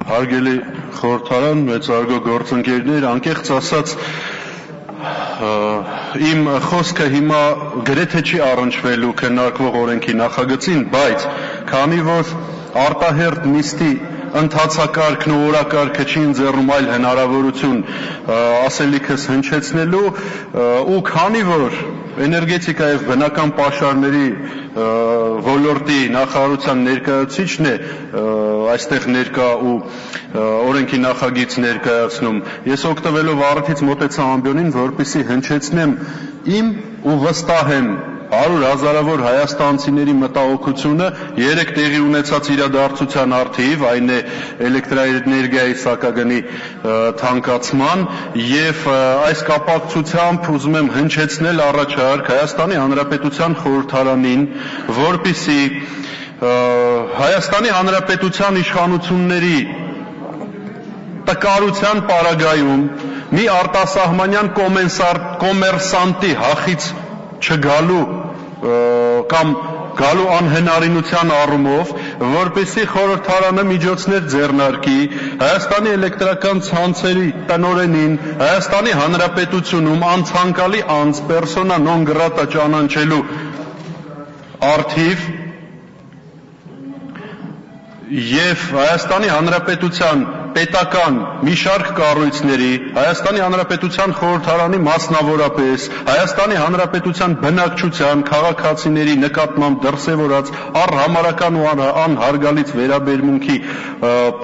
Հարգելի խորհրդարան, մեծարգո գործընկերներ, անկեղծ ասած իմ խոսքը հիմա գրեթե չի առնչվելու քննարկվող օրենքի նախագծին, բայց քանի որ արտահերթ նիստի ընթացակարգն ու օրակարգը չի ընձեռում այլ հնարավորություն ասելիքս հնչեցնելու ու քանի որ էներգետիկա եւ բնական պաշարների ոլորտի նախարարության ներկայացուցիչն է այստեղ ներկա ու օրենքի նախագիծ ներկայացնում, ես օգտվելով առիթից մոտեցա ամբյոնին, որպեսզի հնչեցնեմ իմ ու վստահ եմ 100,000-ավոր հայաստանցիների մտահոգությունը երեք տեղի ունեցած իրադարձության առթիվ, այն է էլեկտրաէներգիայի սակագնի թանկացման եւ այս կապակցությամբ ուզում եմ հնչեցնել առաջարկ Հայաստանի Հանրապետության խորհրդարանին, որպեսզի Հայաստանի Հանրապետության իշխանությունների տկարության պարագայում մի արտասահմանյան կոմերսանտի հախից չգալու կամ գալու անհնարինության առումով, որպեսզի խորհրդարանը միջոցներ ձեռնարկի Հայաստանի էլեկտրական ցանցերի տնօրենին Հայաստանի Հանրապետությունում անցանկալի անձ persona non grata ճանաչելու առթիվ եւ Հայաստանի Հանրապետության պետական մի շարք կառույցների, Հայաստանի Հանրապետության խորհրդարանի մասնավորապես, Հայաստանի Հանրապետության բնակչության, քաղաքացիների նկատմամբ դրսևորած առհամարական ու անհարգալից վերաբերմունքի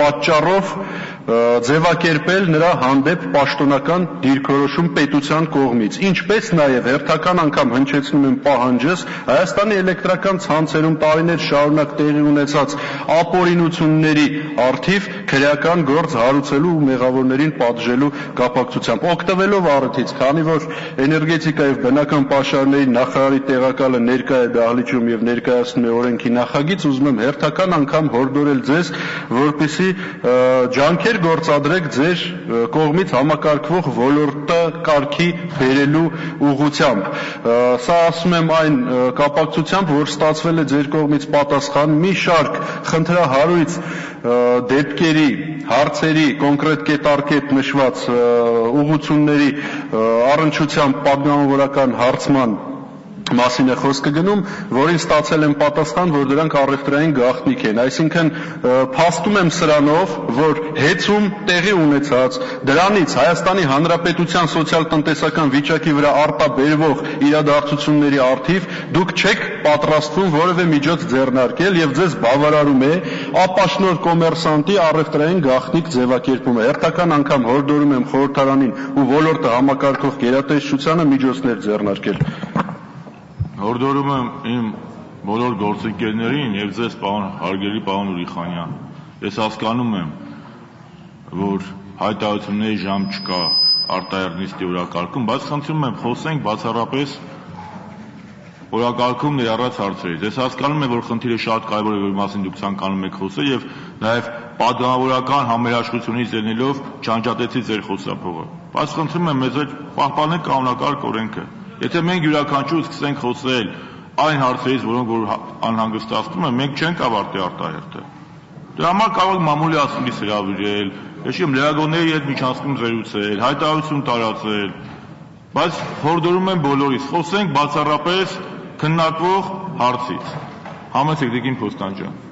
պատճառով ձևակերպել նրա հանդեպ պաշտոնական դիրքորոշում պետության կողմից, ինչպես նաև հերթական անգամ հնչեցնում եմ պահանջս Հայաստանի էլեկտրական ցանցերում տարիներ շարունակ տեղի ունեցած ապօրինությունների առթիվ քրեական գործ հարուցելու ու մեղավորներին պատժելու կապակցությամբ օգտվելով առիթից, քանի որ էներգետիկա եւ բնական պաշարների նախարարի տեղակալը ներկա է դահլիճում եւ ներկայացնում է օրենքի նախագիծ, ուզում եմ հերթական անգամ հորդորել ձեզ, որպեսզի ջանքեր գործադրեք ձեր կողմից համակարգվող ոլորտը կարգի բերելու ուղղությամբ։ Սա ասում եմ այն կապակցությամբ, որ ստացվել է ձեր կողմից պատասխան մի շարք խնդրահարույց դեպքերի, հարցերի, կոնկրետ կետարկետ նշված ուղղությունների առնչությամբ պատգամավորական հարցման մասին է խոսքը գնում, որին ստացել եմ պատասխան, որ դրանք առևտրային գաղտնիք են, այսինքն փաստում եմ սրանով, որ հեծում տեղի ունեցած, դրանից Հայաստանի Հանրապետության սոցիալ-տնտեսական վիճակի վրա արտաբերվող իրադարձությունների առթիվ դուք չեք պատրաստվում որևէ միջոց ձեռնարկել եւ ձեզ բավարարում է ապաշնոր կոմերսանտի առևտրային գաղտնիք ձևակերպումը։ Հերթական անգամ հորդորում եմ խորհրդարանին ու ոլորտը համակարգող գերատեսչությանը միջոցներ ձեռնարկել։ Հորդորում եմ իմ բոլոր գործընկերներին եւ ձեզ հարգելի պարոն Ուրիխանյան, ես հասկանում եմ, որ հայտարարությունների ժամ չկա արտահերթ նիստի օրակարգում, բայց խնդրում եմ խոսենք բացառապես օրակարգում ներառած հարցերից։ Ես հասկանում եմ, որ խնդիրը շատ կարևոր է, որի մասին դուք ցանկանում եք խոսել եւ նաեւ պատգամավորական համերաշխությունից ելնելով չանջատեցի ձեր խոսափողը։ Բայց խնդրում եմ մեզ հետ պահպանենք կանոնակարգ օրենքը։ Եթե մենք յուրաքանչյուր սկսենք խոսել այն հարցերից, որոնք որ անհանգստացնում են, մենք չենք ավարտի արտահերթը։ Դրա համար կարող ենք մամուլի ասուլիս հրավիրել, լրագրողների հետ միջանցքում զրուցել, հայտարարություն տարածել, բայց հորդորում եմ բոլորիս, խոսենք բացառապես քննարկվող հարցից։ Համեցեք Տիկին Փոստան ջան։